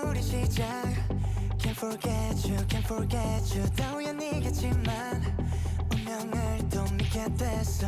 우리 시작 Can't forget you, can't forget you 다 우연이겠지만 운명을 또 믿게 됐어